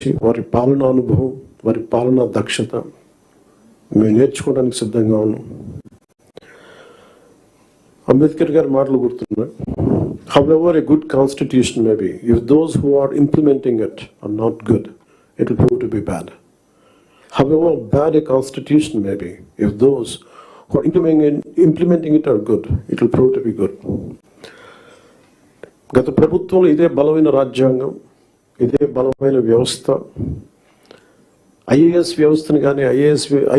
వారి పాలనా అనుభవం, వారి పాలనా దక్షత మేము నేర్చుకోవడానికి సిద్ధంగా ఉన్నాం. అంబేద్కర్ గారి మాటలు గుర్తున్నాయి. However a good constitution may be, if those who are implementing it are not good, it will prove to be bad. However bad a constitution may be, if those who are implementing it are good, it will prove to be good. గత ప్రభుత్వంలో ఇదే బలమైన రాజ్యాంగం, ఇదే బలమైన వ్యవస్థ, IAS వ్యవస్థను కానీ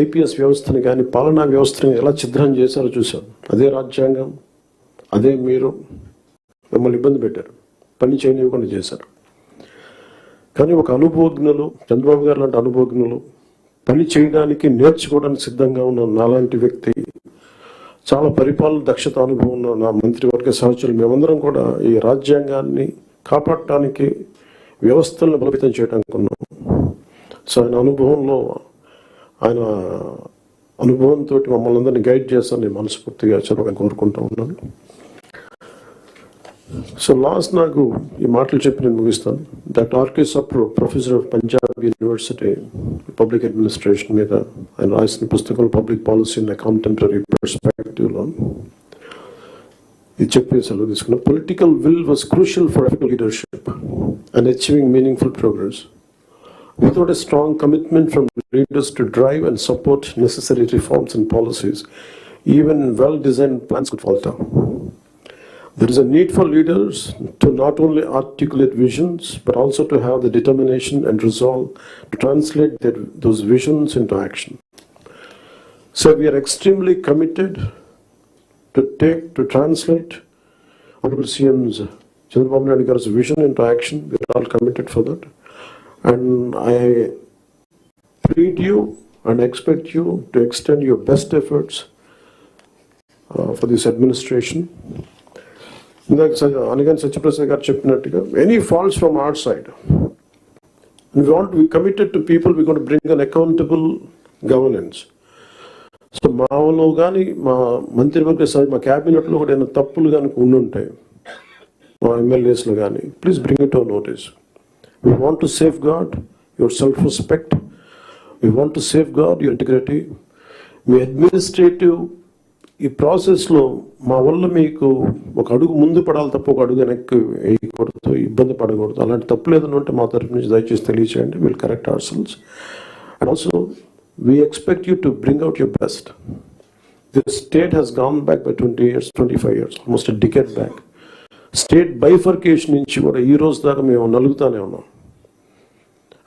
ఐపీఎస్ వ్యవస్థను కానీ పాలనా వ్యవస్థను ఎలా ఛిద్రం చేశారో చూశాం. అదే రాజ్యాంగం, అదే మీరు మిమ్మల్ని ఇబ్బంది పెట్టారు, పని చేయనివ్వకుండా చేశారు. కానీ ఒక అనుభవజ్ఞులు, చంద్రబాబు గారు లాంటి అనుభవజ్ఞులు, పని చేయడానికి నేర్చుకోవడానికి సిద్ధంగా ఉన్న నాలాంటి వ్యక్తి, చాలా పరిపాలన దక్షత అనుభవం ఉన్న నా మంత్రివర్గ సహచరులు, మేమందరం కూడా ఈ రాజ్యాంగాన్ని కాపాడటానికి, వ్యవస్థలను బలోపేతం చేయడానికి ఉన్నాం. సో ఆయన అనుభవంతో మమ్మల్ని అందరినీ గైడ్ చేస్తాను నేను మనస్ఫూర్తిగా చదవని కోరుకుంటూ ఉన్నాను. సో లాస్ట్ నాకు ఈ మాటలు చెప్పి నేను ముగిస్తాను. Doctor R K Sapru, professor of Punjab university public administration మీద ఆయన రాసిన పుస్తకం పబ్లిక్ పాలసీ ఇన్ కాంటెంపరరీ పర్స్పెక్టివ్లో ఇది చెప్పి సెలవు తీసుకున్నాం. Political will was crucial for effective leadership and achieving meaningful progress. Without a strong commitment from leaders to drive and support necessary reforms and policies, even well-designed plans could falter. There is a need for leaders to not only articulate visions, but also to have the determination and resolve to translate those visions into action. So we are extremely committed to translate Honorable CM's Chandrababu Naidu Garu's vision into action. We are all committed for that. And I plead you and expect you to extend your best efforts for this administration. Anigan Satyaprasad garu cheppinattuga, any faults from our side, and we want to be committed to people. We're going to bring an accountable governance. So మాలో కానీ మా మంత్రివర్గ సభ, మా క్యాబినెట్లో కూడా ఏమైనా తప్పులు కనుక ఉండుంటాయి, మా ఎమ్మెల్యేస్లో కానీ, please bring it our notice. We want to safeguard your self-respect. We want to safeguard your integrity. Me administrative ఈ ప్రాసెస్లో మా వల్ల మీకు ఒక అడుగు ముందు పడాలి తప్ప ఒక అడుగు వెనక్కి వేయకూడదు, ఇబ్బంది పడకూడదు. అలాంటి తప్పులు ఏదైనా ఉంటే మా తరఫు నుంచి దయచేసి తెలియచేయండి. Will correct ourselves. And also we expect you to bring out your best. This state has gone back by 20 years, 25 years, almost a decade back. State bifurcation నుంచి కూడా ఈ రోజు దాకా మేము నలుగుతానే ఉన్నాం.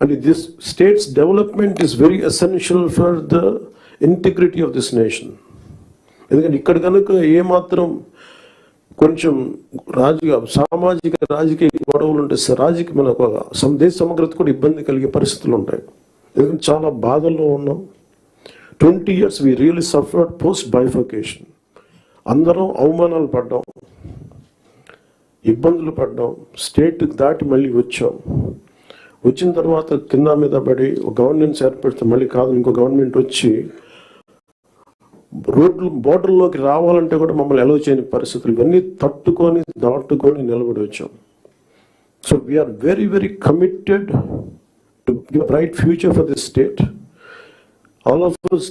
And this state's development is very essential for the integrity of this nation. ఎందుకంటే ఇక్కడ కనుక ఏమాత్రం కొంచెం సామాజిక రాజకీయ గొడవలు ఉంటే మన దేశ సమగ్రత కూడా ఇబ్బంది కలిగే పరిస్థితులు ఉంటాయి. ఎందుకంటే చాలా బాధల్లో ఉన్నాం. 20 years we really suffered post bifurcation. అందరం అవమానాలు పడ్డాం, ఇబ్బందులు పడ్డాం, స్టేట్ దాటి మళ్ళీ వచ్చాం. వచ్చిన తర్వాత కింద మీద పడి ఒక గవర్నెన్స్ ఏర్పడితే మళ్ళీ కాదు ఇంకో గవర్నమెంట్ వచ్చి బోర్డర్లోకి రావాలంటే కూడా మమ్మల్ని అలౌ చేయని పరిస్థితులు, ఇవన్నీ దాటుకొని నిలబడి వచ్చాం. So we are very very committed to give bright future for this state. All of us,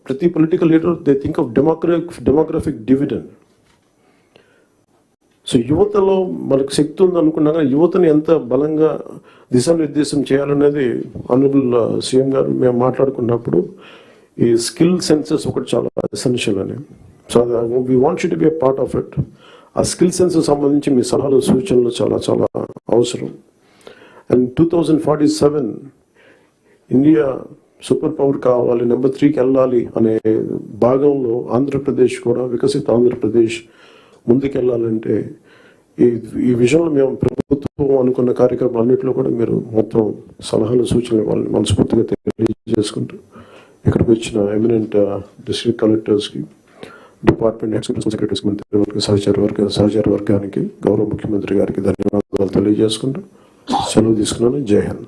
ప్రతి political leader they think of demographic dividend. So యువతలో మనకు శక్తి ఉంది అనుకున్నా కానీ యువతని ఎంత బలంగా దిశానిర్దేశం చేయాలనేది ఆనరబుల్ సీఎం గారు మేము మాట్లాడుకున్నప్పుడు ఈ స్కిల్ సెన్సెస్ ఒకటి చాలా ఎసెన్షియల్ అని. So we want you to be a part of it. ఆ స్కిల్ సెన్సెస్ సంబంధించి మీ సలహాలు సూచనలు చాలా చాలా అవసరం. అండ్ 2047 ఇండియా సూపర్ పవర్ కావాలి, నెంబర్ 3కి వెళ్ళాలి అనే భాగంలో ఆంధ్రప్రదేశ్ కూడా వికసిత ఆంధ్రప్రదేశ్ ముందుకెళ్ళాలంటే ఈ విషయంలో మేము ప్రభుత్వం అనుకున్న కార్యక్రమాలన్నింటిలో కూడా మీరు మొత్తం సలహాలు సూచనలు ఇవ్వాలని మనస్ఫూర్తిగా తెలియజేసుకుంటూ ఇక్కడికి వచ్చిన ఎమినెంట్ డిస్ట్రిక్ట్ కలెక్టర్స్కి, డిపార్ట్మెంట్ ఎగ్జిక్యూటివ్ సెక్రటరీస్కి, మంత్రి సహచార వర్గానికి, గౌరవ ముఖ్యమంత్రి గారికి ధన్యవాదాలు తెలియజేసుకుంటూ సెలవు తీసుకున్నాను. జై హింద్.